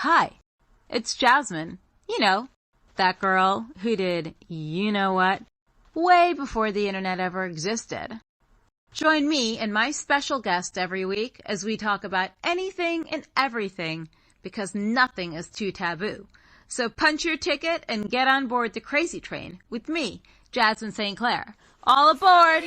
Hi, it's Jasmin. You know, that girl who did you know what way before the internet ever existed. Join me and my special guest every week as we talk about anything and everything because nothing is too taboo. So punch your ticket and get on board the Krazy Train with me, Jasmin St. All aboard!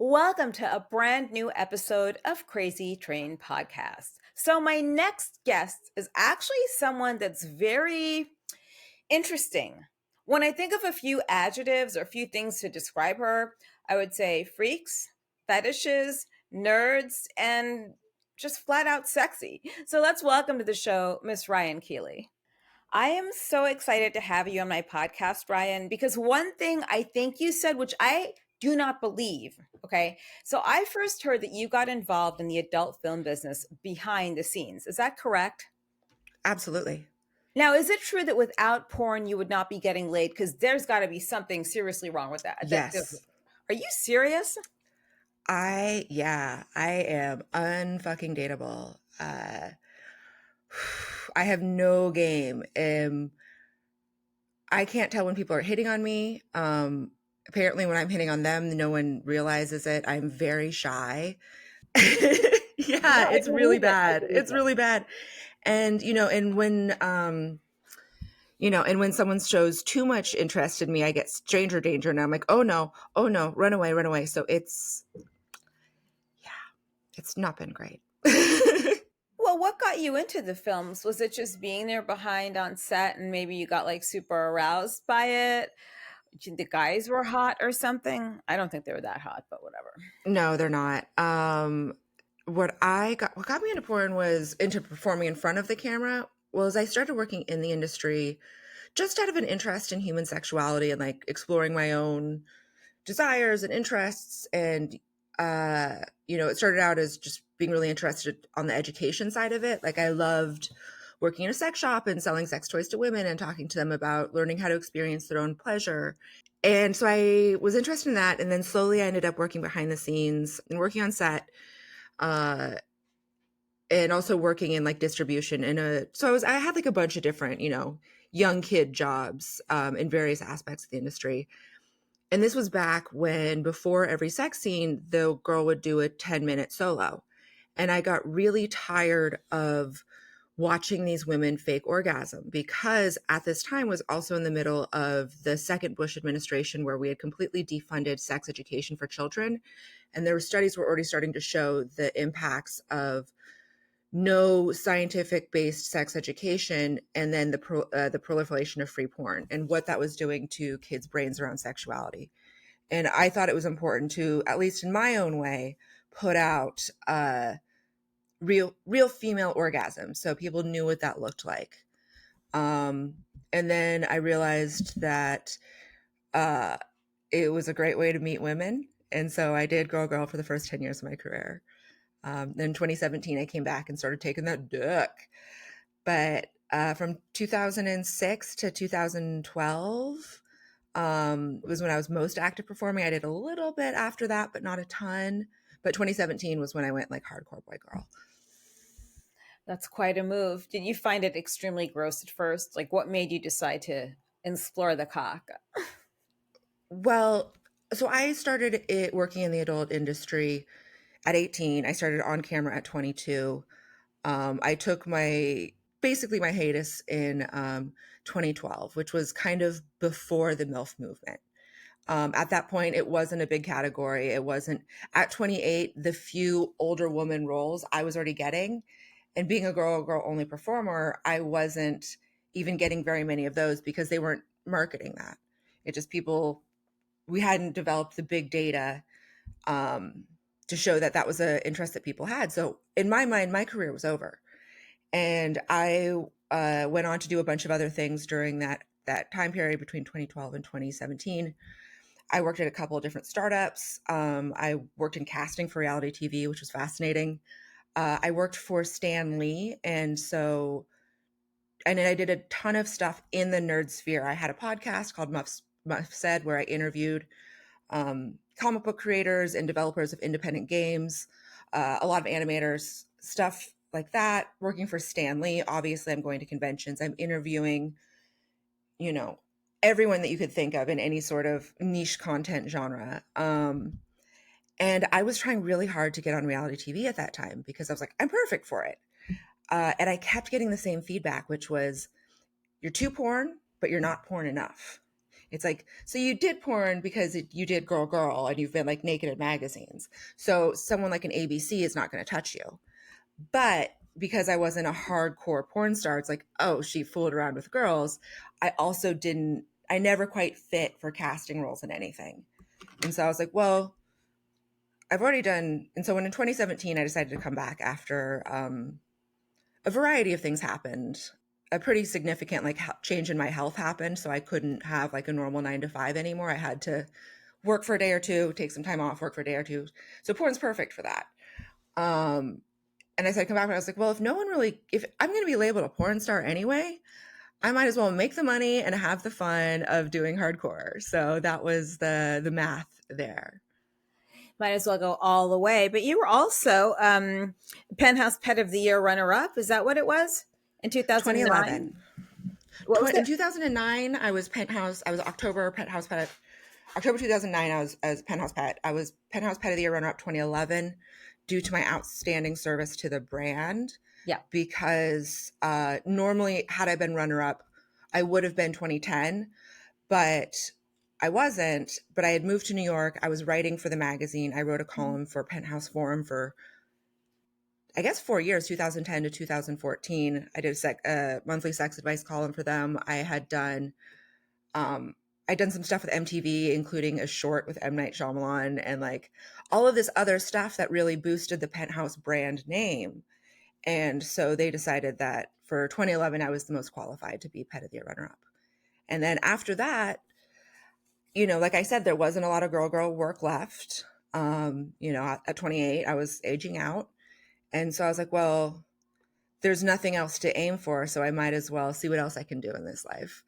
Welcome to a brand new episode of Krazy Train Podcast. So my next guest is actually someone that's very interesting. When I think of a few adjectives or a few things to describe her, I would say freaks, fetishes, nerds, and just flat out sexy. So let's welcome to the show, Miss Ryan Keely. I am so excited to have you on my podcast, Ryan, because one thing I think you said, which I do not believe, okay? So I first heard that you got involved in the adult film business behind the scenes. Is that correct? Absolutely. Now, is it true that without porn, you would not be getting laid? Because there's got to be something seriously wrong with that. Yes. Are you serious? I am unfucking dateable. I have no game. I can't tell when people are hitting on me. Apparently when I'm hitting on them, no one realizes it. I'm very shy. It's really bad. It's really bad. And, and when someone shows too much interest in me, I get stranger danger. And I'm like, oh no, run away. So it's not been great. Well, what got you into the films? Was it just being there behind on set and maybe you got like super aroused by it? The guys were hot or something? I don't think they were that hot, but whatever. No, they're not. What got me into porn was into performing in front of the camera was I started working in the industry just out of an interest in human sexuality and like exploring my own desires and interests. And, it started out as just being really interested on the education side of it. Like I loved working in a sex shop and selling sex toys to women and talking to them about learning how to experience their own pleasure. And so I was interested in that. And then slowly I ended up working behind the scenes and working on set, and also working in like distribution I had like a bunch of different, young kid jobs, in various aspects of the industry. And this was back when before every sex scene, the girl would do a 10-minute solo. And I got really tired of watching these women fake orgasm because at this time was also in the middle of the second Bush administration where we had completely defunded sex education for children. And there were studies were already starting to show the impacts of no scientific based sex education and then the proliferation of free porn and what that was doing to kids' brains around sexuality. And I thought it was important to, at least in my own way, put out real female orgasm so people knew what that looked like. And then I realized that it was a great way to meet women. And so I did Girl for the first 10 years of my career. Then in 2017, I came back and started taking that dick. But from 2006 to 2012 was when I was most active performing. I did a little bit after that, but not a ton. But 2017 was when I went like hardcore boy girl. That's quite a move. Did you find it extremely gross at first? Like what made you decide to explore the cock? Well, so I started working in the adult industry at 18. I started on camera at 22. I took my hiatus in 2012, which was kind of before the MILF movement. At that point, it wasn't a big category. It wasn't at 28, the few older woman roles I was already getting. And being a girl only performer, I wasn't even getting very many of those because they weren't marketing that. It just we hadn't developed the big data to show that was an interest that people had. So in my mind, my career was over. And I went on to do a bunch of other things during that time period between 2012 and 2017. I worked at a couple of different startups. I worked in casting for reality TV, which was fascinating. I worked for Stan Lee. And then I did a ton of stuff in the nerd sphere. I had a podcast called MILF Said, where I interviewed comic book creators and developers of independent games. a lot of animators, stuff like that, working for Stan Lee. Obviously, I'm going to conventions. I'm interviewing, you know, everyone that you could think of in any sort of niche content genre. And I was trying really hard to get on reality TV at that time because I was like, I'm perfect for it. And I kept getting the same feedback, which was, you're too porn, but you're not porn enough. It's like, so you did porn because you did girl, girl, and you've been like naked in magazines. So someone like an ABC is not going to touch you. But because I wasn't a hardcore porn star, it's like, oh, she fooled around with girls. I never quite fit for casting roles in anything. And so I was like, well, I've already done. And so when in 2017, I decided to come back after a variety of things happened. A pretty significant like change in my health happened. So I couldn't have like a normal 9 to 5 anymore. I had to work for a day or two, take some time off, work for a day or two. So porn's perfect for that. And I said, come back. And I was like, well, if I'm going to be labeled a porn star anyway, I might as well make the money and have the fun of doing hardcore. So that was the math there. Might as well go all the way. But you were also Penthouse Pet of the Year runner-up. Is that what it was in 2009? 2011. In 2009, I was Penthouse. I was October Penthouse Pet. October 2009, I was as Penthouse Pet. I was Penthouse Pet of the Year runner-up 2011 due to my outstanding service to the brand. Yeah. Because normally, had I been runner-up, I would have been 2010, but I wasn't. But I had moved to New York. I was writing for the magazine. I wrote a column for Penthouse Forum for, I guess, 4 years, 2010 to 2014. I did a monthly sex advice column for them. I'd done some stuff with MTV, including a short with M. Night Shyamalan and like all of this other stuff that really boosted the Penthouse brand name. And so they decided that for 2011, I was the most qualified to be Pet of the Year runner-up. And then after that, like I said, there wasn't a lot of girl work left. At 28, I was aging out. And so I was like, well, there's nothing else to aim for. So I might as well see what else I can do in this life.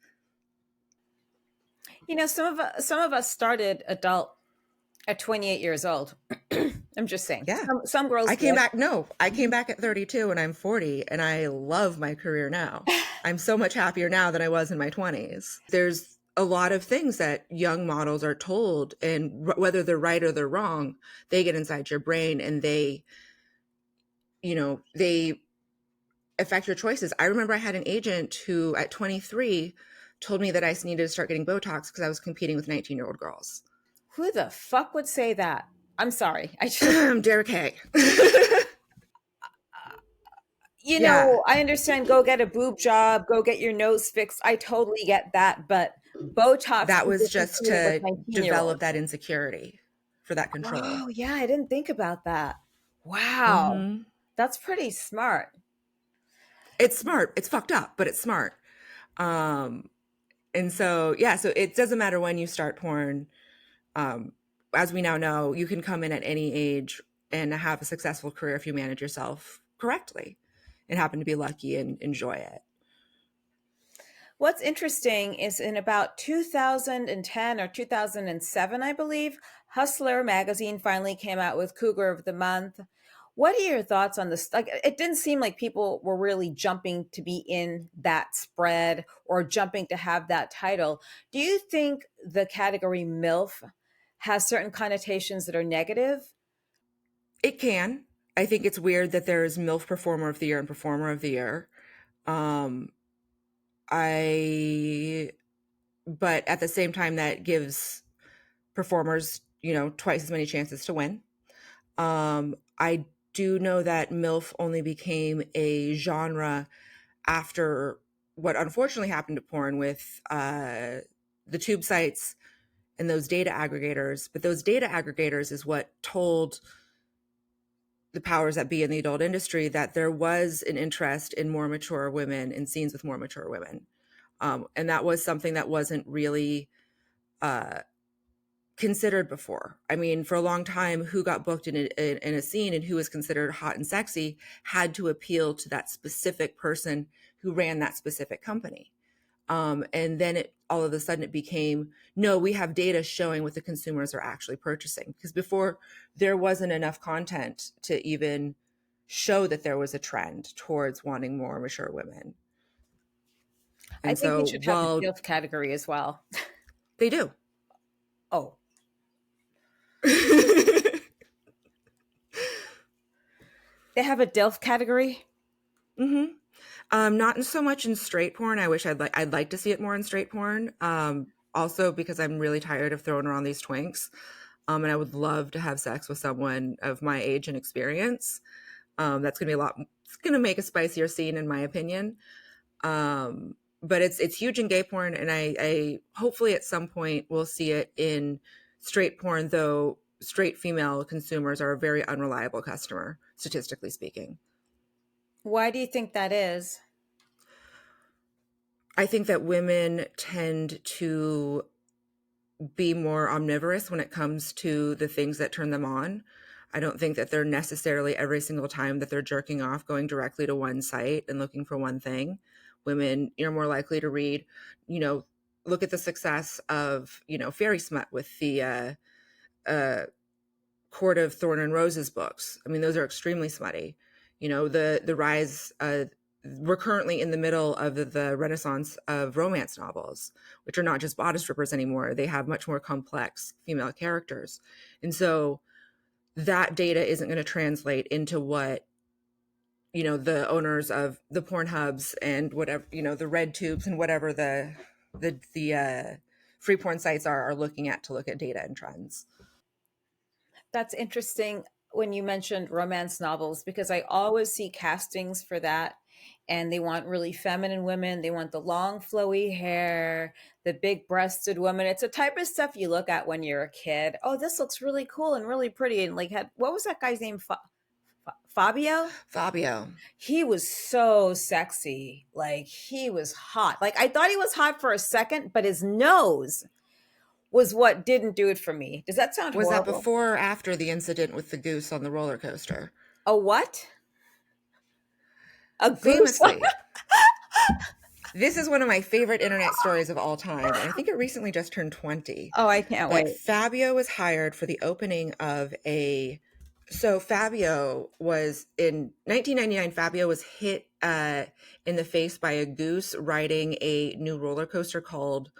Some of us started adult at 28 years old. I'm just saying. Yeah. Some girls. I came back at 32 and I'm 40 and I love my career now. I'm so much happier now than I was in my 20s. There's a lot of things that young models are told, and whether they're right or they're wrong, they get inside your brain and they affect your choices. I remember I had an agent who at 23 told me that I needed to start getting Botox because I was competing with 19-year-old girls. Who the fuck would say that? I'm sorry. Derek Hay. I understand. Go get a boob job. Go get your nose fixed. I totally get that. But Botox. That was just to develop that insecurity for that control. Oh, yeah. I didn't think about that. Wow. Mm-hmm. That's pretty smart. It's smart. It's fucked up, but it's smart. And so, so it doesn't matter when you start porn. As we now know, you can come in at any age and have a successful career if you manage yourself correctly and happen to be lucky and enjoy it. What's interesting is in about 2010 or 2007, I believe, Hustler magazine finally came out with Cougar of the Month. What are your thoughts on this? Like, it didn't seem like people were really jumping to be in that spread or jumping to have that title. Do you think the category MILF has certain connotations that are negative? It can. I think it's weird that there's MILF Performer of the Year and Performer of the Year. But at the same time, that gives performers, twice as many chances to win. I do know that MILF only became a genre after what unfortunately happened to porn with the tube sites and those data aggregators. But those data aggregators is what told the powers that be in the adult industry that there was an interest in more mature women and scenes with more mature women. And that was something that wasn't really considered before. I mean, for a long time, who got booked in a scene and who was considered hot and sexy had to appeal to that specific person who ran that specific company. And then all of a sudden it became, no, we have data showing what the consumers are actually purchasing. Because before, there wasn't enough content to even show that there was a trend towards wanting more mature women. I And think they so, should have a well, DILF category as well. they do. Oh, they have a DILF category? Mm-hmm. Not so much in straight porn. I wish I'd like to see it more in straight porn. Also because I'm really tired of throwing around these twinks. And I would love to have sex with someone of my age and experience. That's gonna be it's gonna make a spicier scene in my opinion. But it's huge in gay porn, and I hopefully at some point we'll see it in straight porn, though straight female consumers are a very unreliable customer, statistically speaking. Why do you think that is? I think that women tend to be more omnivorous when it comes to the things that turn them on. I don't think that they're necessarily every single time that they're jerking off going directly to one site and looking for one thing. Women, you're more likely to read, look at the success of, fairy smut with the Court of Thorn and Roses books. I mean, those are extremely smutty. The rise, we're currently in the middle of the renaissance of romance novels, which are not just bodice rippers anymore. They have much more complex female characters. And so that data isn't going to translate into what, the owners of the porn hubs and whatever, the red tubes and whatever the free porn sites are looking at to look at data and trends. That's interesting when you mentioned romance novels, because I always see castings for that, and they want really feminine women. They want the long flowy hair, the big breasted woman. It's the type of stuff you look at when you're a kid. Oh, this looks really cool and really pretty. And like, what was that guy's name? Fabio? Fabio. He was so sexy. Like, he was hot. Like, I thought he was hot for a second, but his nose was what didn't do it for me. Does that sound Was horrible? that before or after the incident with the goose on the roller coaster? A what? A goose? Famously. This is one of my favorite internet stories of all time, and I think it recently just turned 20. Oh, I can't But wait. Fabio was hired for the opening of So Fabio was, in 1999, Fabio was hit in the face by a goose riding a new roller coaster called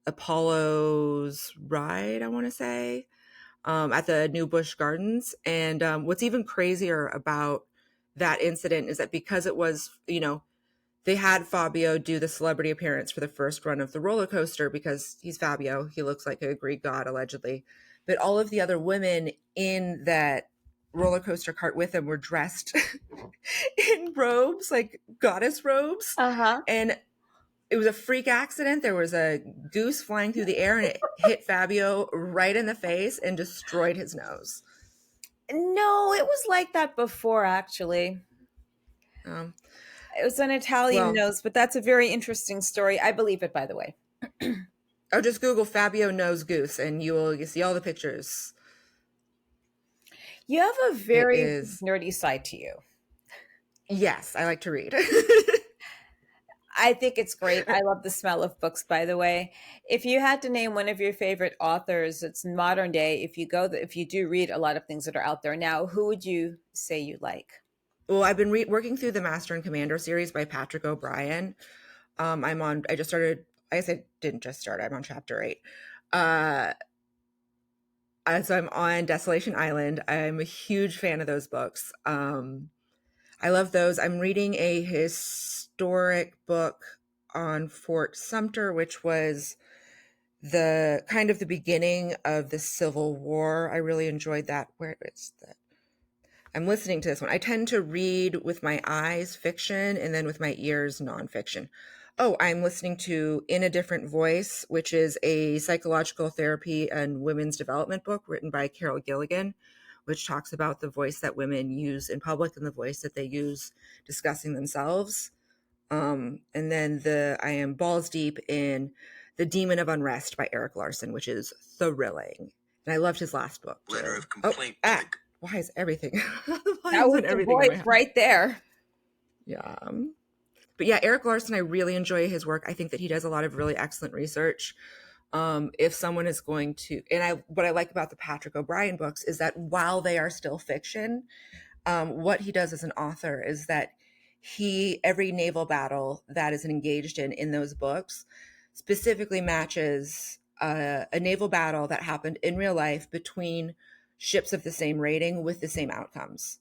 Apollo's Ride, I want to say, at the New Busch Gardens. And what's even crazier about that incident is that because it was, they had Fabio do the celebrity appearance for the first run of the roller coaster because he's Fabio. He looks like a Greek god, allegedly. But all of the other women in that roller coaster cart with him were dressed in robes, like goddess robes. Uh-huh. And it was a freak accident. There was a goose flying through the air and it hit Fabio right in the face and destroyed his nose. No, it was like that before, actually. It was an Italian nose, but that's a very interesting story. I believe it, by the way. Oh, just Google Fabio nose goose and you see all the pictures. You have a very nerdy side to you. Yes, I like to read. I think it's great. I love the smell of books, by the way. If you had to name one of your favorite authors, it's modern day. If you do read a lot of things that are out there now, who would you say you like? Well, I've been working through the Master and Commander series by Patrick O'Brien. I just started, I guess I didn't just start, I'm on chapter 8. So I'm on Desolation Island. I'm a huge fan of those books. I love those. I'm reading a historic book on Fort Sumter, which was the kind of the beginning of the Civil War. I really enjoyed that. Where is that? I'm listening to this one. I tend to read with my eyes fiction and then with my ears nonfiction. Oh, I'm listening to In a Different Voice, which is a psychological therapy and women's development book written by Carol Gilligan, which talks about the voice that women use in public and the voice that they use discussing themselves. And then I am balls deep in The Demon of Unrest by Eric Larson, which is thrilling. And I loved his last book, too. Letter of complaint. Why is everything? That was the voice right there. Yeah. But yeah, Eric Larson, I really enjoy his work. I think that he does a lot of really excellent research. If someone is going to, what I like about the Patrick O'Brian books is that while they are still fiction, what he does as an author is that every naval battle that is engaged in those books specifically matches a naval battle that happened in real life between ships of the same rating with the same outcomes.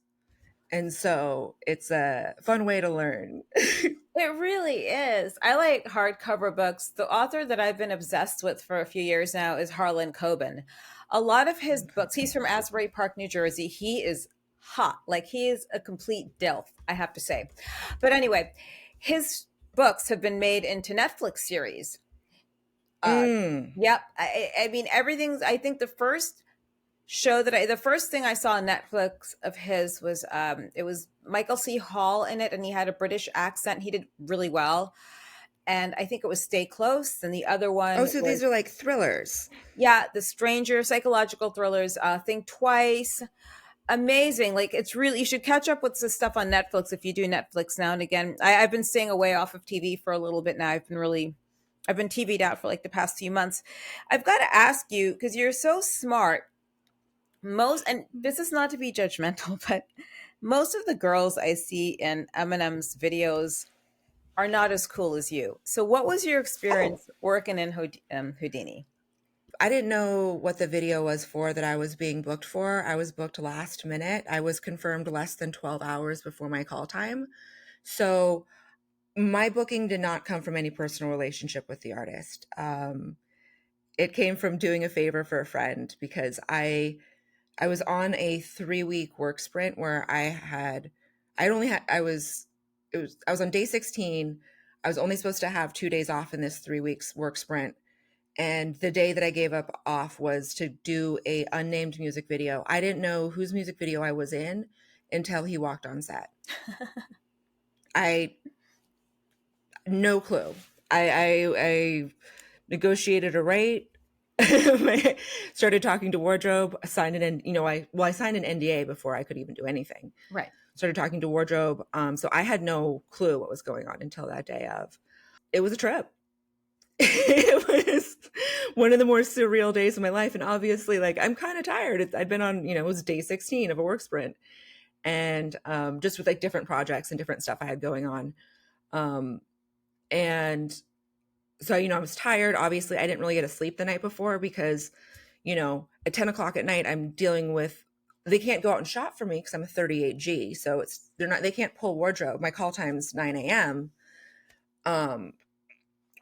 And so it's a fun way to learn. It really is. I like hardcover books. The author that I've been obsessed with for a few years now is Harlan Coben. A lot of his books, he's from Asbury Park, New Jersey. He is hot. Like, he is a complete DILF, I have to say. But anyway, his books have been made into Netflix series. Yep. I mean, I think the first the first thing I saw on Netflix of his was it was Michael C. Hall in it, and he had a British accent. He did really well. And I think it was Stay Close, and the other one Oh, so was, these are like thrillers. yeah, The Stranger, psychological thrillers, Think Twice. Amazing. Like, it's really, you should catch up with the stuff on Netflix if you do Netflix now and again. I've been staying away off of TV for a little bit now. I've been TV'd out for like the past few months. I've got to ask you, because you're so smart, and this is not to be judgmental, but most of the girls I see in Eminem's videos are not as cool as you. So what was your experience working in Houdini? I didn't know what the video was for that I was being booked for. I was booked last minute. I was confirmed less than 12 hours before my call time. So my booking did not come from any personal relationship with the artist. It came from doing a favor for a friend, because I was on a 3-week work sprint where I was on day 16. I was only supposed to have 2 days off in this 3 weeks work sprint. And the day that I gave up off was to do a unnamed music video. I didn't know whose music video I was in until he walked on set. No clue. I negotiated a rate, started talking to wardrobe, signed I signed an NDA before I could even do anything. Right. Started talking to wardrobe. So I had no clue what was going on until that day of. It was a trip. It was one of the more surreal days of my life. And obviously, like, I'm kind of tired. I'd been on, it was day 16 of a work sprint. And just with like different projects and different stuff I had going on. And so, I was tired. Obviously, I didn't really get to sleep the night before because, at 10 o'clock at night, I'm dealing with, they can't go out and shop for me because I'm a 38G. So they can't pull wardrobe. My call time's 9 a.m.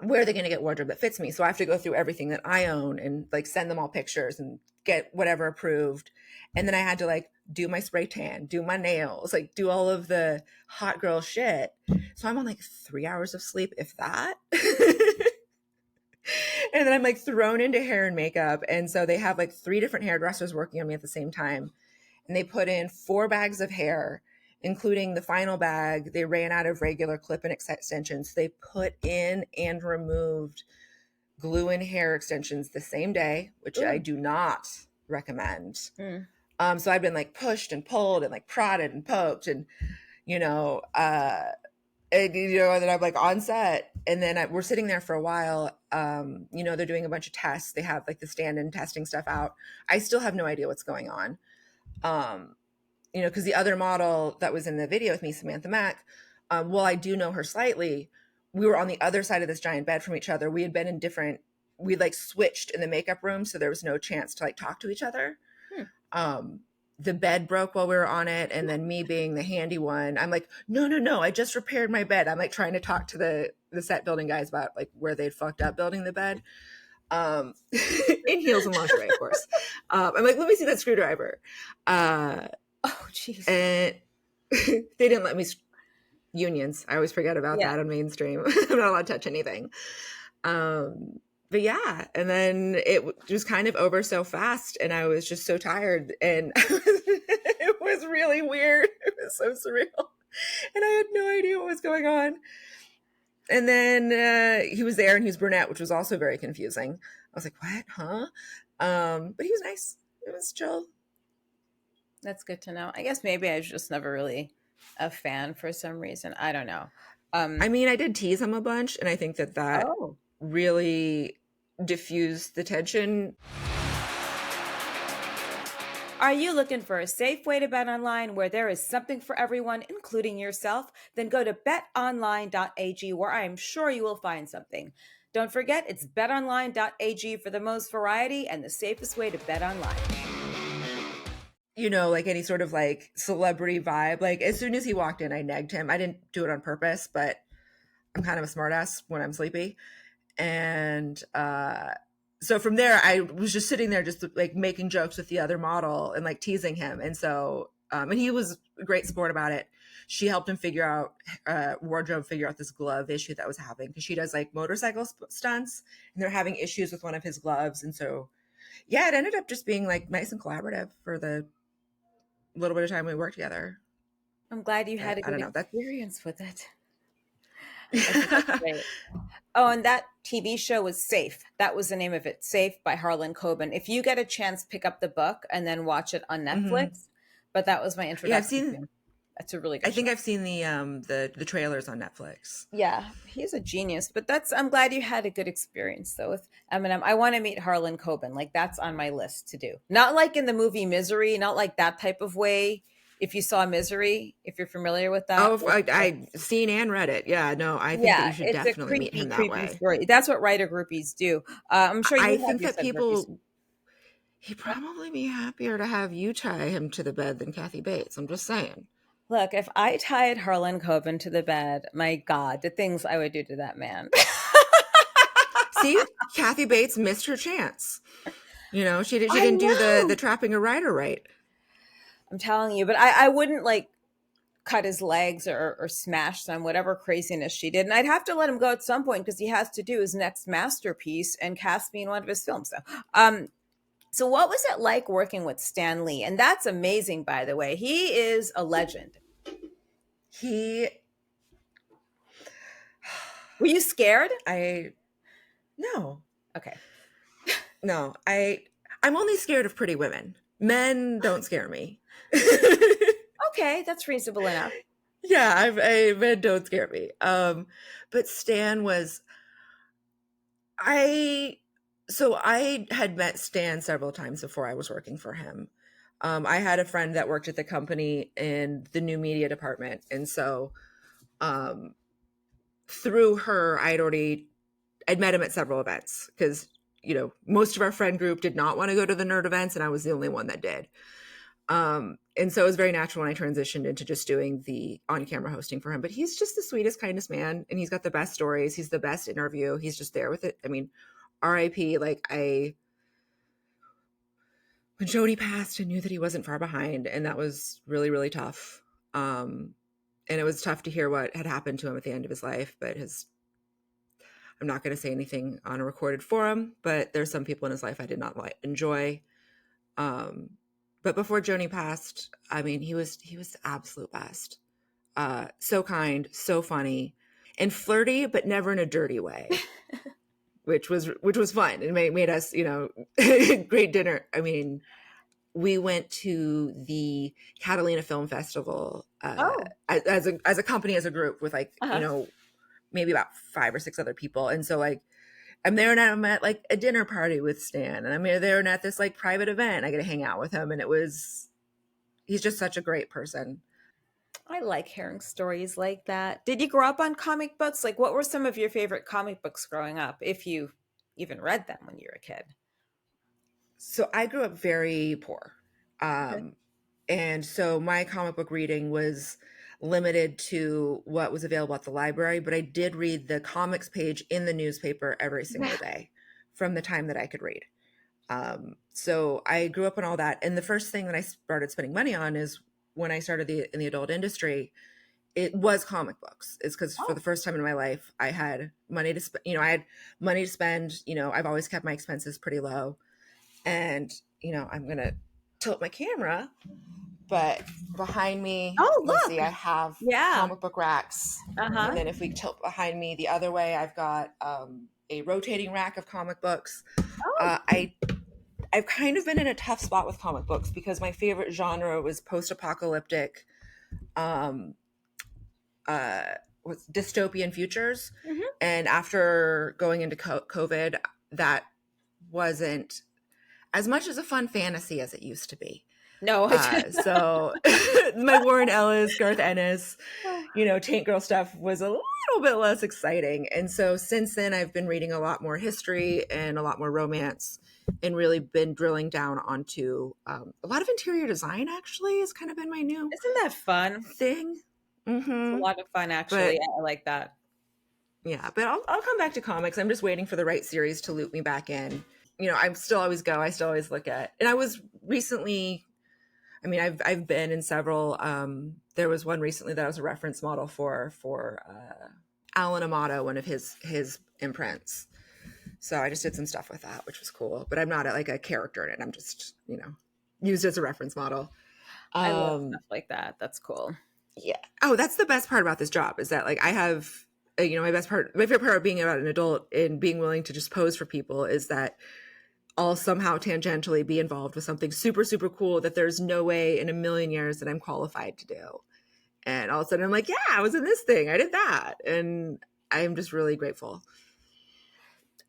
Where are they going to get wardrobe that fits me? So I have to go through everything that I own and like send them all pictures and get whatever approved. And then I had to like do my spray tan, do my nails, like do all of the hot girl shit. So I'm on like 3 hours of sleep, if that. And then I'm like thrown into hair and makeup. And so they have like 3 different hairdressers working on me at the same time. And they put in 4 bags of hair, including the final bag. They ran out of regular clip and extensions. They put in and removed glue-in hair extensions the same day, which I do not recommend. So I've been like pushed and pulled and like prodded and poked and, and then I'm like on set, and then we're sitting there for a while. They're doing a bunch of tests. They have like the stand-in testing stuff out. I still have no idea what's going on. Because the other model that was in the video with me, Samantha Mack, while I do know her slightly, we were on the other side of this giant bed from each other. We had been we like switched in the makeup room, so there was no chance to like talk to each other. The bed broke while we were on it, and then me being the handy one, I'm like, no, I just repaired my bed. I'm like trying to talk to the set building guys about like where they'd fucked up building the bed. In heels and lingerie, of course. I'm like, let me see that screwdriver. Oh, jeez. And they didn't let me unions. I always forget about that on mainstream. I'm not allowed to touch anything. But yeah, and then it was kind of over so fast, and I was just so tired, and it was really weird. It was so surreal, and I had no idea what was going on. And then he was there, and he was brunette, which was also very confusing. I was like, what? Huh? But he was nice. It was chill. That's good to know. I guess maybe I was just never really a fan for some reason. I don't know. I mean, I did tease him a bunch, and I think that Oh. really diffused the tension. Are you looking for a safe way to bet online where there is something for everyone, including yourself? Then go to betonline.ag, where I am sure you will find something. Don't forget, it's betonline.ag for the most variety and the safest way to bet online. You know, like any sort of like celebrity vibe. Like as soon as he walked in, I negged him. I didn't do it on purpose, but I'm kind of a smartass when I'm sleepy. And so from there, I was just sitting there, just like making jokes with the other model and like teasing him. And so, and he was a great sport about it. She helped him figure out wardrobe, figure out this glove issue that was happening because she does like motorcycle stunts, and they're having issues with one of his gloves. And so, yeah, it ended up just being like nice and collaborative for the little bit of time we worked together. I'm glad you had a I don't good know. That's experience with it. I think that's great. Oh, and that TV show was Safe. That was the name of it, Safe by Harlan Coben. If you get a chance, pick up the book and then watch it on Netflix. Mhm. But that was my Yeah, I've introduction to seen. him. That's a really good I think show. I've seen the trailers on Netflix. Yeah, he's a genius. But I'm glad you had a good experience though with Eminem. I want to meet Harlan Coben. Like that's on my list to do. Not like in the movie Misery, not like that type of way. If you saw Misery, if you're familiar with that. Oh, I seen and read it. Yeah, no, I think that Yeah, you should it's a definitely meet creepy, him that creepy way. story. That's what writer groupies do. I'm sure I you have think your that set of groupies. he'd probably be happier to have you tie him to the bed than Kathy Bates. I'm just saying. Look, if I tied Harlan Coben to the bed, my God, the things I would do to that man. See, Kathy Bates missed her chance. You know, she I didn't do the know. trapping a writer right. I'm telling you, but I wouldn't like cut his legs or smash some, whatever craziness she did. And I'd have to let him go at some point because he has to do his next masterpiece and cast me in one of his films. So what was it like working with Stan Lee? And that's amazing, by the way. He is a legend. He, Were you scared? no, Okay. no, I'm only scared of pretty women. Men don't scare me. Okay, that's reasonable enough. Yeah, men don't scare me. But Stan was, so I had met Stan several times before I was working for him. I had a friend that worked at the company in the new media department. And so through her, I'd met him at several events because, you know, most of our friend group did not want to go to the nerd events, and I was the only one that did. And so it was very natural when I transitioned into just doing the on-camera hosting for him. But he's just the sweetest, kindest man, and he's got the best stories. He's the best interview. He's just there with it. I mean, R.I.P. Like when Jody passed, I knew that he wasn't far behind, and that was really, really tough. And it was tough to hear what had happened to him at the end of his life. But I'm not going to say anything on a recorded forum. But there's some people in his life I did not enjoy. But before Joni passed, I mean, he was the absolute best. So kind, so funny, and flirty, but never in a dirty way, which was fun and made us, you know, great dinner. I mean, we went to the Catalina Film Festival as a company, as a group with like, you know, maybe about 5 or 6 other people. And so like, I'm there and I'm at like a dinner party with Stan, and I'm there and at this like private event. I get to hang out with him, and he's just such a great person. I like hearing stories like that. Did you grow up on comic books? Like, what were some of your favorite comic books growing up, if you even read them when you were a kid? So I grew up very poor. Okay. And so my comic book reading was limited to what was available at the library, but I did read the comics page in the newspaper every single day from the time that I could read. So I grew up on all that. And the first thing that I started spending money on is when I started in the adult industry, it was comic books. It's because for the first time in my life, I had money to spend, I had money to spend, I've always kept my expenses pretty low. And, I'm going to tilt my camera, but behind me, you'll see I have comic book racks. And then if we tilt behind me the other way, I've got a rotating rack of comic books. I've kind of been in a tough spot with comic books because my favorite genre was post-apocalyptic dystopian futures. Mhm. And after going into COVID, that wasn't as much as a fun fantasy as it used to be. No, I didn't. So my Warren Ellis, Garth Ennis, Tank Girl stuff was a little bit less exciting. And so since then, I've been reading a lot more history and a lot more romance, and really been drilling down onto a lot of interior design. Actually, has kind of been my new Isn't that fun? thing. It's a lot of fun, actually. But I like that. yeah, but I'll come back to comics. I'm just waiting for the right series to loop me back in. I still always go. I still always look at. And I was recently. I mean, I've been in several. There was one recently that I was a reference model for Alan Amato, one of his imprints. So I just did some stuff with that, which was cool. But I'm not like a character in it. I'm just used as a reference model. I love stuff like that. That's cool. Yeah. Oh, that's the best part about this job is that like I have, my favorite part of being about an adult and being willing to just pose for people is that I'll somehow tangentially be involved with something super, super cool that there's no way in a million years that I'm qualified to do. And all of a sudden I'm like, yeah, I was in this thing. I did that. And I'm just really grateful.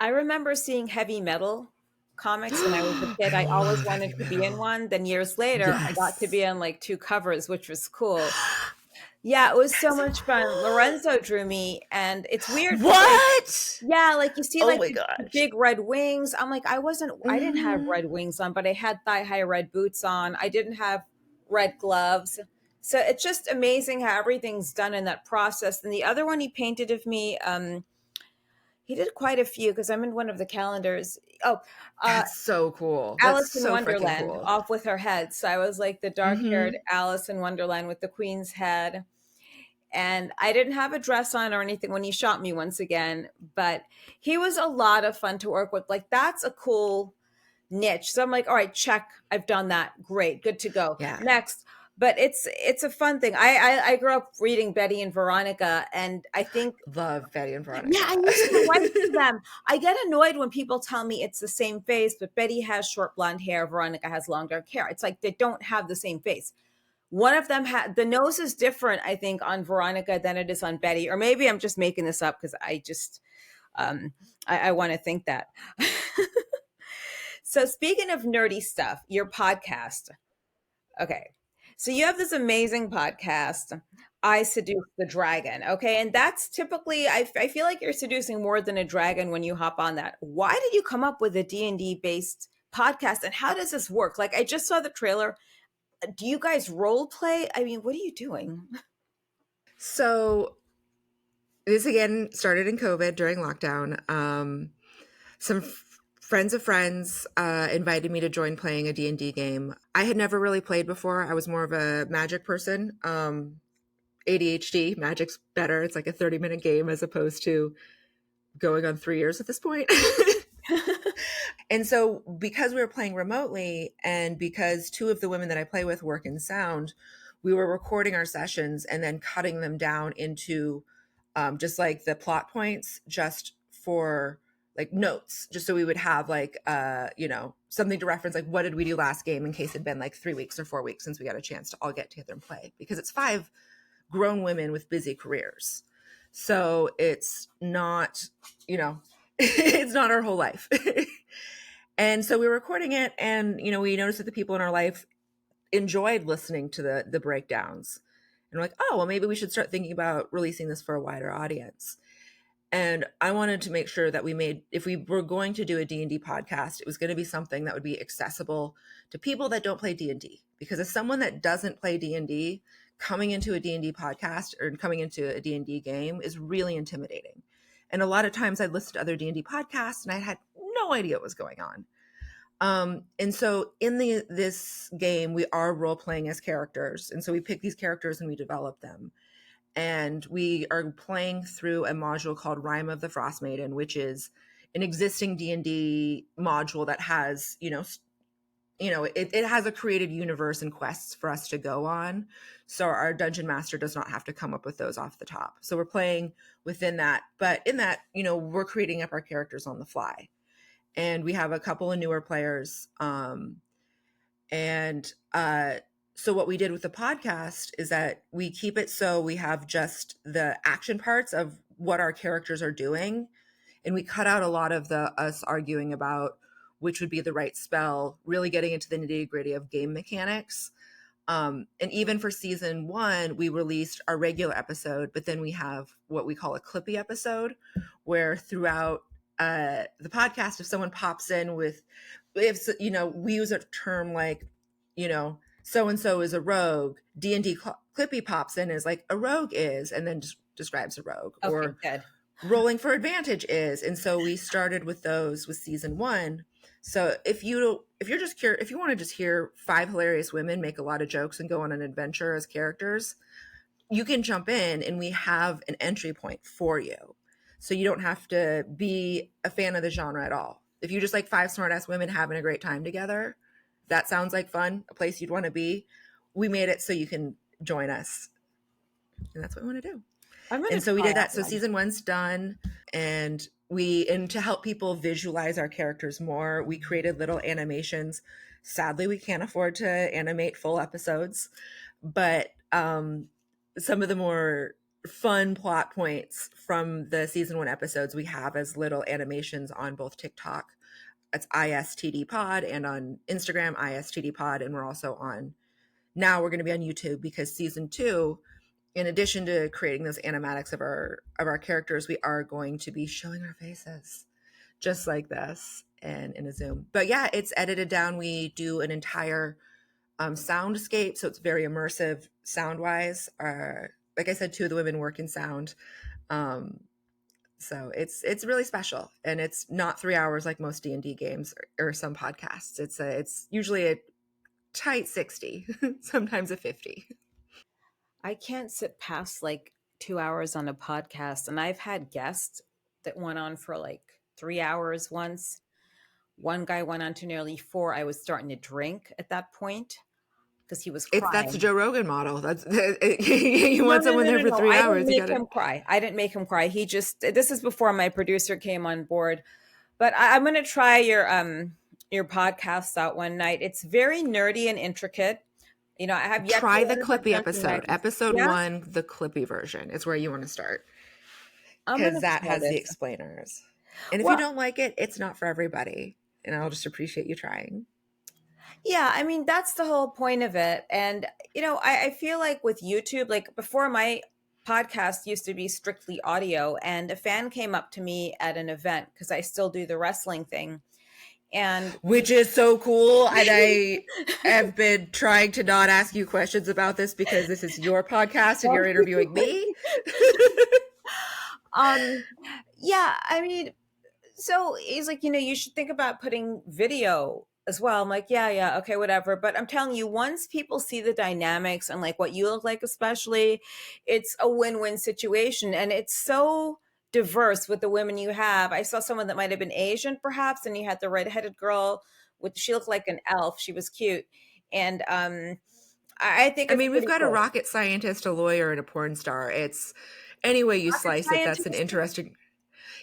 I remember seeing heavy metal comics when I was a kid. I always wanted to be in one. Then years later, yes. I got to be on like 2 covers, which was cool. Yeah, it was so much fun. Lorenzo drew me, and it's weird. What? Like you see, like the big red wings. I'm like, I didn't have red wings on, but I had thigh-high red boots on. I didn't have red gloves. So it's just amazing how everything's done in that process. And the other one he painted of me, he did quite a few because I'm in one of the calendars. That's so cool. Alice That's in so Wonderland, cool. Off with Her Head. So I was like the dark-haired Alice in Wonderland with the Queen's head. And I didn't have a dress on or anything when he shot me once again, but he was a lot of fun to work with. Like, that's a cool niche. So I'm like, all right, check. I've done that. Great. Good to go. Yeah. Next. But it's a fun thing. I grew up reading Betty and Veronica, and I think love Betty and Veronica. Yeah, I used to write to them. I get annoyed when people tell me it's the same face, but Betty has short blonde hair, Veronica has long dark hair. It's like they don't have the same face. One of them had the nose is different, I think, on Veronica than it is on Betty, or maybe I'm just making this up because I just I want to think that. So speaking of nerdy stuff, your podcast. Okay. So you have this amazing podcast, I Seduce the Dragon. Okay. And that's typically, I feel like you're seducing more than a dragon when you hop on that. Why did you come up with a D&D based podcast? And how does this work? Like, I just saw the trailer. Do you guys role play? I mean, what are you doing? So this again started in COVID during lockdown. Some friends of friends invited me to join playing a D&D game. I had never really played before. I was more of a magic person. ADHD, magic's better. It's like a 30-minute game as opposed to going on 3 years at this point. And so because we were playing remotely and because 2 of the women that I play with work in sound, we were recording our sessions and then cutting them down into just like the plot points just for like notes, just so we would have like, something to reference, like what did we do last game in case it'd been like 3 weeks or 4 weeks since we got a chance to all get together and play, because it's 5 grown women with busy careers. So it's not, it's not our whole life. And so we were recording it and, we noticed that the people in our life enjoyed listening to the breakdowns. And we're like, oh, well, maybe we should start thinking about releasing this for a wider audience. And I wanted to make sure that if we were going to do a D&D podcast, it was going to be something that would be accessible to people that don't play D&D. Because as someone that doesn't play D&D, coming into a D&D podcast or coming into a D&D game is really intimidating. And a lot of times I'd listen to other D&D podcasts and I had no idea what was going on. And so in this game, we are role playing as characters. And so we pick these characters and we develop them. And we are playing through a module called Rime of the Frost Maiden, which is an existing D&D module that has, it has a created universe and quests for us to go on. So our dungeon master does not have to come up with those off the top. So we're playing within that. But in that, we're creating up our characters on the fly. And we have a couple of newer players. So what we did with the podcast is that we keep it so we have just the action parts of what our characters are doing, and we cut out a lot of the us arguing about which would be the right spell, really getting into the nitty-gritty of game mechanics. And even for season 1, we released our regular episode, but then we have what we call a clippy episode, where throughout the podcast, if someone pops in with, if we use a term like, so and so is a rogue. D&D clippy pops in as like a rogue is, and then just describes a rogue, Okay, or good. rolling for advantage is. And so we started with those with season 1. So if you're just curious, if you want to just hear 5 hilarious women make a lot of jokes and go on an adventure as characters, you can jump in, and we have an entry point for you. So you don't have to be a fan of the genre at all. If you just like 5 smartass women having a great time together, that sounds like fun, a place you'd want to be. We made it so you can join us. And that's what we want to do. And so we did that. So season 1's done. And to help people visualize our characters more, we created little animations. Sadly, we can't afford to animate full episodes, but some of the more fun plot points from the season 1 episodes we have as little animations on both TikTok. It's ISTD Pod, and on Instagram, ISTD Pod. And we're also now we're going to be on YouTube, because season 2, in addition to creating those animatics of our characters, we are going to be showing our faces just like this and in a Zoom. But yeah, it's edited down. We do an entire soundscape, so it's very immersive sound wise. Like I said, 2 of the women work in sound. So it's really special, and it's not 3 hours like most D&D games or some podcasts. It's usually a tight 60, sometimes a 50. I can't sit past like 2 hours on a podcast, and I've had guests that went on for like 3 hours once. One guy went on to nearly 4. I was starting to drink at that point because he was crying. That's the Joe Rogan model. That's you want someone there for 3 hours. I didn't make him cry. I didn't make him cry. This is before my producer came on board. But I'm going to try your podcast out one night. It's very nerdy and intricate. I have yet try the clippy episode. Episode 1, the clippy version is where you want to start, because that has the explainers. And if you don't like it, it's not for everybody. And I'll just appreciate you trying. Yeah, I mean, that's the whole point of it. And, I feel like with YouTube, like before, my podcast used to be strictly audio, and a fan came up to me at an event, because I still do the wrestling thing. And which is so cool. And I have been trying to not ask you questions about this, because this is your podcast and you're interviewing me. Yeah, I mean, so he's like, you should think about putting video as well. I'm like, yeah, okay, whatever. But I'm telling you, once people see the dynamics and like what you look like, especially, it's a win-win situation. And it's so diverse with the women you have. I saw someone that might have been Asian perhaps, and you had the redheaded girl she looked like an elf. She was cute. And I think we've got a rocket scientist, a lawyer, and a porn star. It's any way you slice it, that's an interesting.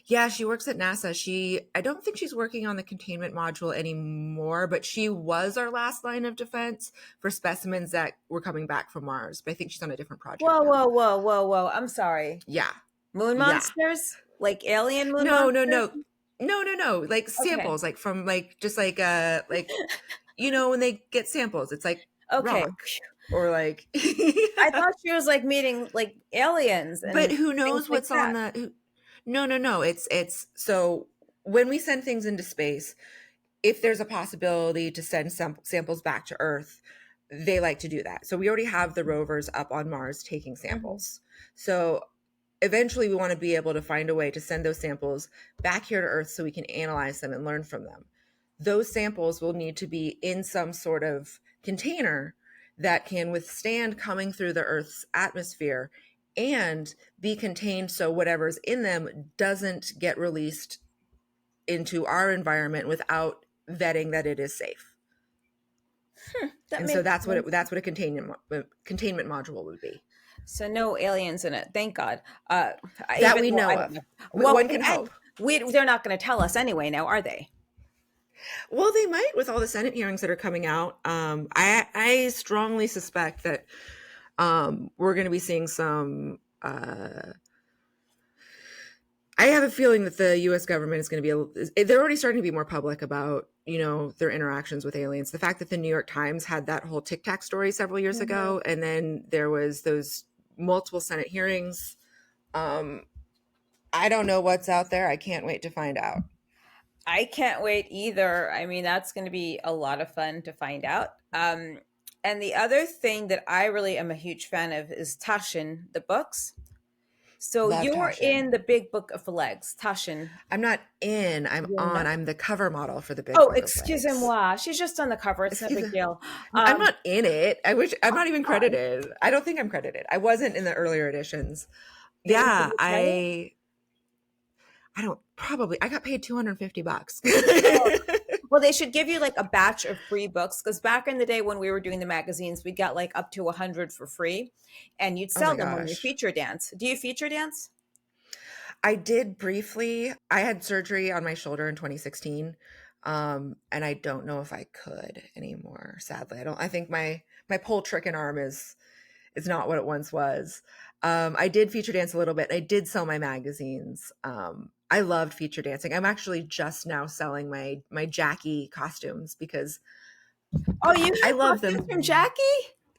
Yeah, she works at NASA. I don't think she's working on the containment module anymore, but she was our last line of defense for specimens that were coming back from Mars. But I think she's on a different project. Whoa. I'm sorry. Yeah. Moon monsters? Like alien moon monsters? No. Like samples, like from like, just like, when they get samples, it's like rock. Or like. I thought she was like meeting like aliens. But who knows what's on the. No. It's so when we send things into space, if there's a possibility to send samples back to Earth, they like to do that. So we already have the rovers up on Mars taking samples. So eventually we want to be able to find a way to send those samples back here to Earth so we can analyze them and learn from them. Those samples will need to be in some sort of container that can withstand coming through the Earth's atmosphere and be contained, so whatever's in them doesn't get released into our environment without vetting that it is safe. So that's what a containment module would be. So no aliens in it, thank God. That we know of. One can hope. They're not going to tell us anyway now, are they? Well, they might with all the Senate hearings that are coming out. I strongly suspect that we're going to be seeing some. I have a feeling that the U.S. government is going to be. They're already starting to be more public about their interactions with aliens. The fact that the New York Times had that whole Tic Tac story several years ago, and then there was those multiple Senate hearings. I don't know what's out there. I can't wait to find out. I can't wait either. I mean, that's going to be a lot of fun to find out. And the other thing that I really am a huge fan of is Taschen, the books. So Love you're Taschen. in the Big Book of Legs, Taschen. I'm not in. I'm You're on. not. I'm the cover model for the Big Oh, Book of Legs. excusez-moi. She's just on the cover. It's no big deal. I'm not in it. I wish I'm not even God. credited. I don't think I'm credited. I wasn't in the earlier editions. Yeah, I don't probably. I got paid $250. Well, they should give you like a batch of free books because back in the day when we were doing the magazines, we got like up to 100 for free, and you'd sell them when you feature dance. Do you feature dance? I did briefly. I had surgery on my shoulder in 2016, and I don't know if I could anymore. Sadly, I think my pole tricking arm is not what it once was. I did feature dance a little bit. I did sell my magazines. I loved feature dancing. I'm actually just now selling my Jackie costumes because I love them from Jackie.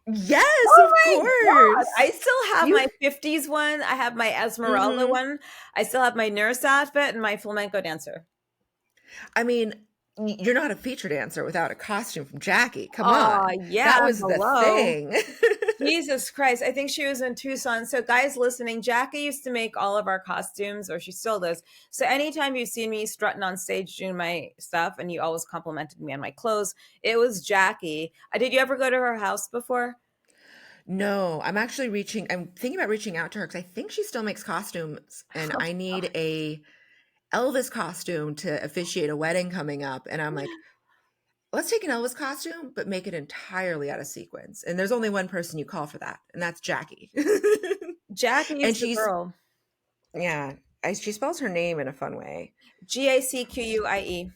Yes, of course. God. I still have my 50s one. I have my Esmeralda one. I still have my nurse outfit and my flamenco dancer. I mean, you're not a feature dancer without a costume from Jackie. Come on. Yeah. That was the thing. Jesus Christ. I think she was in Tucson. So guys listening, Jackie used to make all of our costumes, or she still does. So anytime you've seen me strutting on stage doing my stuff and you always complimented me on my clothes, it was Jackie. Did you ever go to her house before? No, I'm thinking about reaching out to her because I think she still makes costumes and I need a Elvis costume to officiate a wedding coming up. And I'm like, let's take an Elvis costume, but make it entirely out of sequins. And there's only one person you call for that, and that's Jackie. Jackie is the girl. Yeah. She spells her name in a fun way. Gacquie.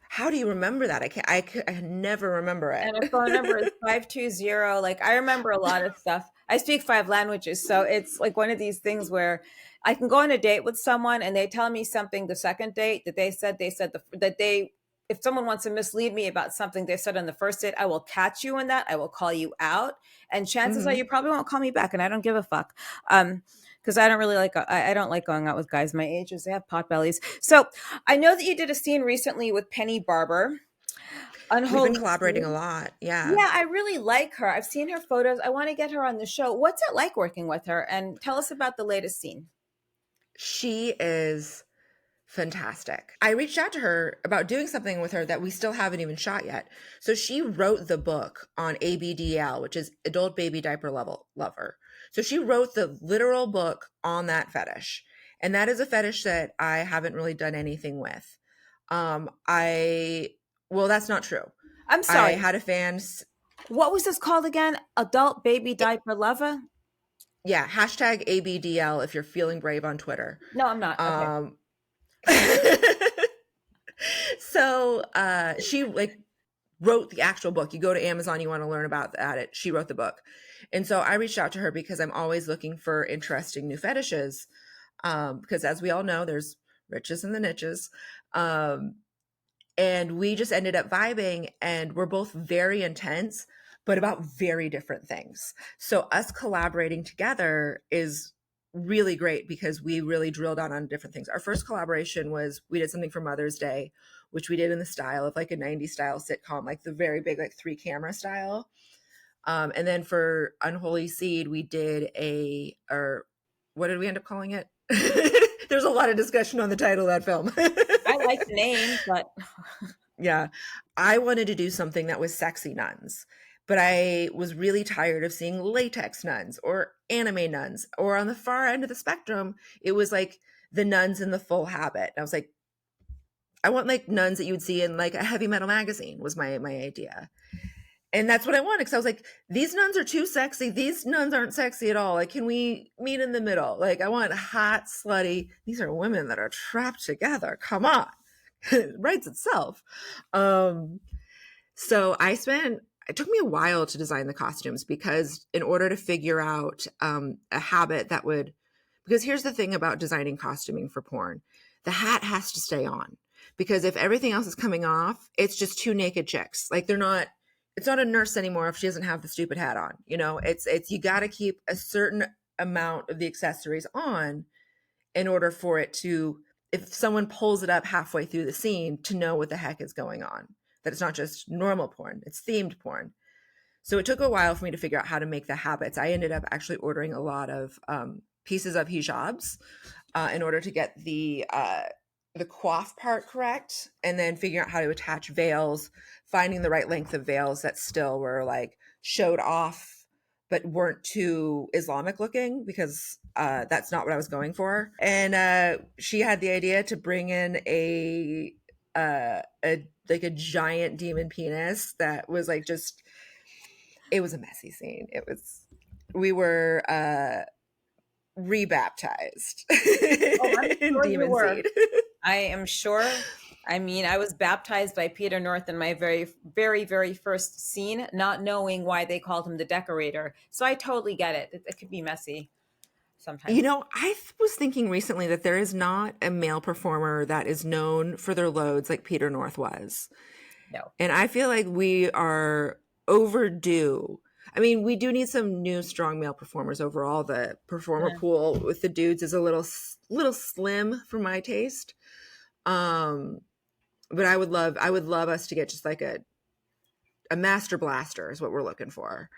How do you remember that? I never remember it. And her phone number is 520. Like, I remember a lot of stuff. I speak 5 languages. So it's like one of these things where I can go on a date with someone and they tell me something the second date that if someone wants to mislead me about something they said on the first date, I will catch you in that. I will call you out. And chances are you probably won't call me back. And I don't give a fuck. Because I don't like going out with guys my age as they have pot bellies. So I know that you did a scene recently with Penny Barber. We've been collaborating a lot. Yeah. Yeah, I really like her. I've seen her photos. I want to get her on the show. What's it like working with her? And tell us about the latest scene. She is fantastic. I reached out to her about doing something with her that we still haven't even shot yet. So she wrote the book on ABDL, which is Adult Baby Diaper Lover. So she wrote the literal book on that fetish. And that is a fetish that I haven't really done anything with. Well, that's not true. I'm sorry. I had a fan. What was this called again? Adult Baby Diaper Lover? Yeah. Hashtag ABDL if you're feeling brave on Twitter. No, I'm not. Okay. So she wrote the actual book. You go to Amazon, you want to learn about it. She wrote the book. And so I reached out to her because I'm always looking for interesting new fetishes. Because as we all know, there's riches in the niches. And we just ended up vibing, and we're both very intense, but about very different things. So us collaborating together is really great because we really drilled down on different things. Our first collaboration was we did something for Mother's Day, which we did in the style of like a 90s style sitcom, like the very big, like 3 camera style. And then for Unholy Seed, we did or what did we end up calling it? There's a lot of discussion on the title of that film. I like the name, but yeah, I wanted to do something that was sexy nuns, but I was really tired of seeing latex nuns or anime nuns, or on the far end of the spectrum, it was like the nuns in the full habit. And I was like, I want like nuns that you would see in like a heavy metal magazine was my idea. And that's what I wanted. Cause I was like, these nuns are too sexy. These nuns aren't sexy at all. Like, can we meet in the middle? Like, I want hot, slutty. These are women that are trapped together. Come on. writes itself. So it took me a while to design the costumes, because in order to figure out a habit that would, because here's the thing about designing costuming for porn, the hat has to stay on, because if everything else is coming off, it's just two naked chicks. Like it's not a nurse anymore if she doesn't have the stupid hat on. It's you got to keep a certain amount of the accessories on in order for it to, if someone pulls it up halfway through the scene, to know what the heck is going on, that it's not just normal porn, it's themed porn. So it took a while for me to figure out how to make the habits. I ended up actually ordering a lot of pieces of hijabs in order to get the coif part correct, and then figuring out how to attach veils, finding the right length of veils that still were like showed off but weren't too Islamic looking, because that's not what I was going for. And she had the idea to bring in a giant demon penis that was like it was a messy scene. We were rebaptized I'm in sure Demon Seed. I am sure. I mean, I was baptized by Peter North in my very, very, very first scene, not knowing why they called him the decorator. So I totally get it. It could be messy sometimes. I was thinking recently that there is not a male performer that is known for their loads like Peter North was. No. And I feel like we are overdue. I mean, we do need some new strong male performers overall. The performer pool with the dudes is a little slim for my taste. But I would love us to get just like a master blaster is what we're looking for.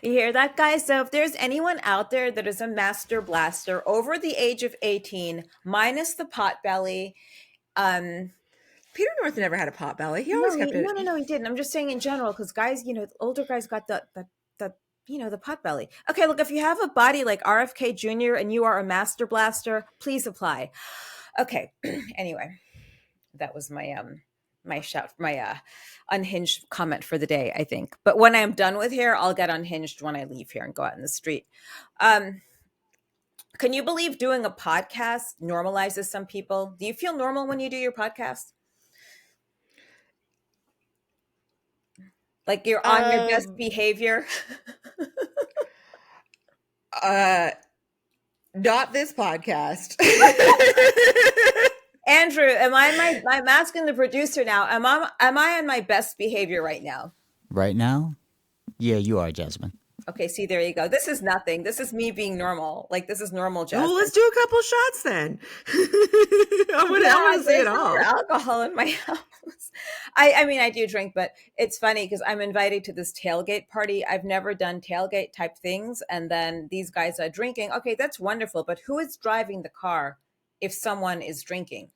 You hear that, guys? So if there's anyone out there that is a master blaster over the age of 18, minus the pot belly, Peter North never had a pot belly. He always kept it. No, he didn't. I'm just saying in general, because guys, older guys got the pot belly. Okay, look, if you have a body like RFK Jr. and you are a master blaster, please apply. Okay. Anyway, that was my unhinged comment for the day, I think. But when I'm done with here, I'll get unhinged when I leave here and go out in the street. Can you believe doing a podcast normalizes some people? Do you feel normal when you do your podcast? Like you're on your best behavior? Not this podcast. Andrew, I'm asking the producer now. Am I on my best behavior right now? Right now? Yeah, you are, Jasmin. Okay, see, there you go. This is nothing. This is me being normal. Like, this is normal, Jasmin. Well, let's do a couple shots then. I want to see it all. Alcohol in my house. I mean, I do drink, but it's funny because I'm invited to this tailgate party. I've never done tailgate type things. And then these guys are drinking. Okay, that's wonderful. But who is driving the car if someone is drinking?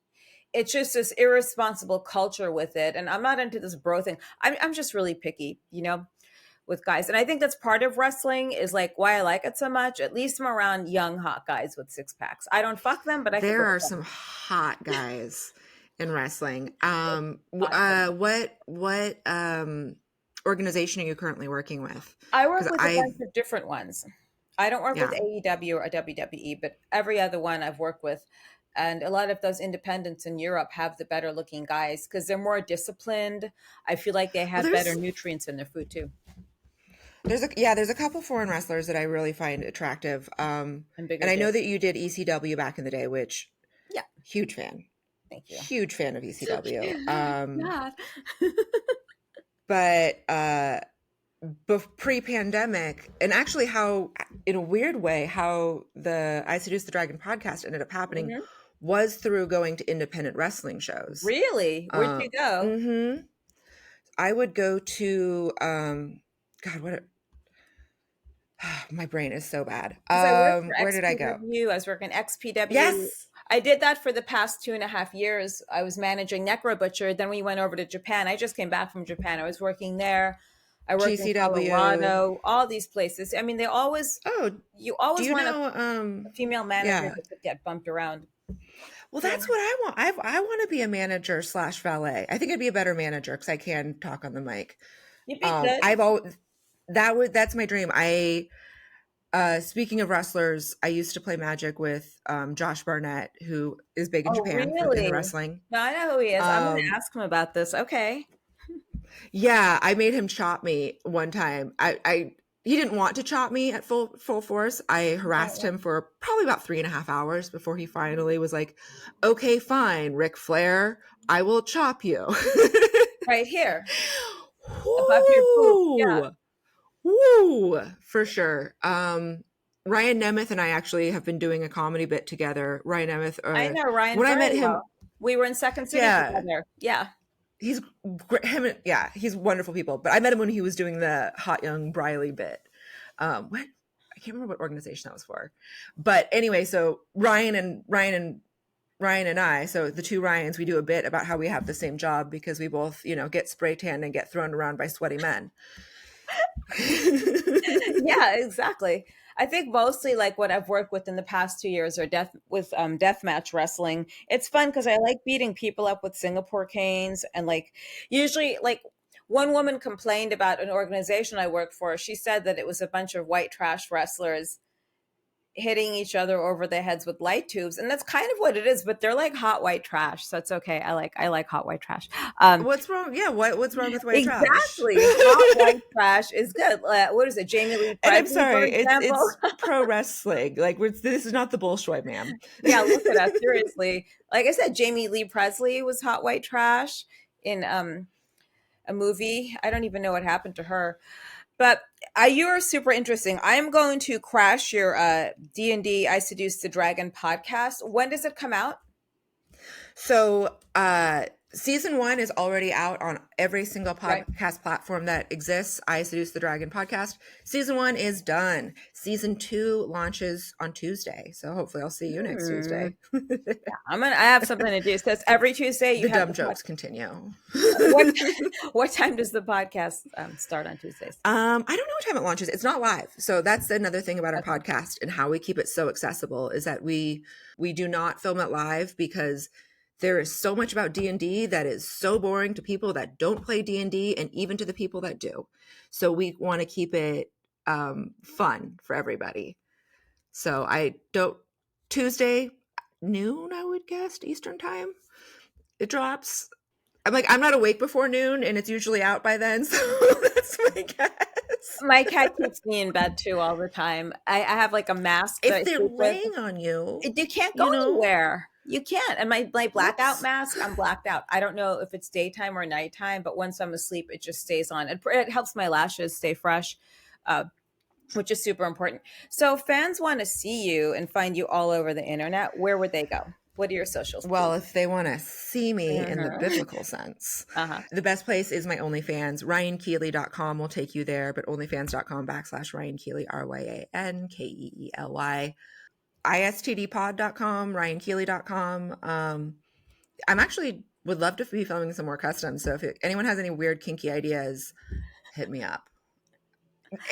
It's just this irresponsible culture with it. And I'm not into this bro thing. I'm just really picky, with guys. And I think that's part of wrestling is like why I like it so much. At least I'm around young, hot guys with six packs. I don't fuck them, but there are some hot guys in wrestling. What organization are you currently working with? I work with a bunch of different ones. I don't work with AEW or WWE, but every other one I've worked with. And a lot of those independents in Europe have the better looking guys because they're more disciplined. I feel like they have better nutrients in their food too. There's a couple foreign wrestlers that I really find attractive. And I know that you did ECW back in the day, which huge fan. Thank you. Huge fan of ECW. But pre-pandemic, and actually how, in a weird way, how the I Seduce the Dragon podcast ended up happening was through going to independent wrestling shows. Really? Where'd you go? Mm-hmm. I would go to, my brain is so bad. Where did I go? I was working XPW. Yes. I did that for the past 2.5 years. I was managing Necro Butcher. Then we went over to Japan. I just came back from Japan. I was working there. I worked in Colorado, all these places. I mean, they always, you always want a female manager that could get bumped around. Well, that's what I want. I want to be a manager / valet. I think I'd be a better manager because I can talk on the mic. You'd be good. That's my dream. Speaking of wrestlers, I used to play Magic with Josh Barnett, who is big in Oh, Japan in the really? wrestling. No, I know who he is. I'm going to Um, ask him about this. Okay. yeah, I made him chop me one time. He didn't want to chop me at full force. I harassed him for probably about 3.5 hours before he finally was like, "Okay, fine, Ric Flair, I will chop you." Right here, above your boob. Yeah. Woo, for sure. Ryan Nemeth and I actually have been doing a comedy bit together. Ryan Nemeth, I know Ryan when I met very him, well. We were in Second City yeah, together. Yeah. he's yeah, he's wonderful people. But I met him when he was doing the Hot Young Briley bit. What I can't remember what organization that was for, but anyway, so Ryan and I, so the two Ryans, we do a bit about how we have the same job because we both, get spray tanned and get thrown around by sweaty men. Yeah, exactly. I think mostly like what I've worked with in the past 2 years are deathmatch wrestling. It's fun because I like beating people up with Singapore canes and like usually like one woman complained about an organization I worked for. She said that it was a bunch of white trash wrestlers hitting each other over their heads with light tubes, and that's kind of what it is, but they're like hot white trash, so it's okay. I like hot white trash. What's wrong? Yeah, what's wrong with white trash? Exactly. Hot white trash is good. What is it, Jamie Lee And I'm Presley, sorry, for example? it's pro wrestling. Like this is not the Bolshoi, ma'am. Yeah, look at us, seriously. Like I said, Jamie Lee Presley was hot white trash in a movie. I don't even know what happened to her. But you are super interesting. I am going to crash your D&D I Seduce the Dragon podcast. When does it come out? So season 1 is already out on every single podcast platform that exists. I Seduce the Dragon podcast. Season 1 is done. Season 2 launches on Tuesday. So hopefully I'll see you next Tuesday. I have something to do. So it's every Tuesday. You the have dumb jokes continue. What time does the podcast start on Tuesdays? I don't know what time it launches. It's not live. So that's another thing about our podcast and how we keep it so accessible is that we do not film it live because there is so much about D&D that is so boring to people that don't play D&D and even to the people that do. So we want to keep it fun for everybody. So Tuesday noon, I would guess, Eastern time, it drops. I'm not awake before noon and it's usually out by then. So that's my guess. My cat keeps me in bed too all the time. I have like a mask. If they're laying on you, you can't go anywhere. You can't. And my blackout mask, I'm blacked out. I don't know if it's daytime or nighttime, but once I'm asleep, it just stays on. It helps my lashes stay fresh, which is super important. So fans want to see you and find you all over the internet. Where would they go? What are your socials? Well, if they want to see me in the biblical sense, the best place is my OnlyFans. RyanKeely.com will take you there, but OnlyFans.com/Ryan Keely, RyanKeely. ISTDpod.com, RyanKeely.com. I'm actually would love to be filming some more customs. So if anyone has any weird kinky ideas, hit me up.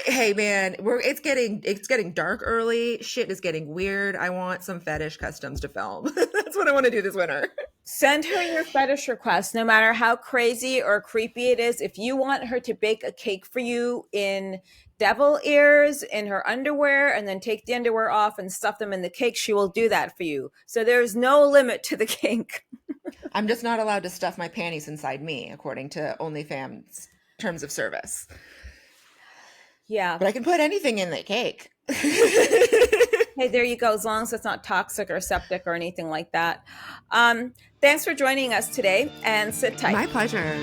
Hey man, it's getting dark early. Shit is getting weird. I want some fetish customs to film. That's what I want to do this winter. Send her your fetish request, no matter how crazy or creepy it is. If you want her to bake a cake for you in devil ears in her underwear and then take the underwear off and stuff them in the cake, she will do that for you. So there's no limit to the kink. I'm just not allowed to stuff my panties inside me, according to OnlyFans terms of service. Yeah. But I can put anything in the cake. Hey, there you go. As long as it's not toxic or septic or anything like that. Thanks for joining us today and sit tight. My pleasure.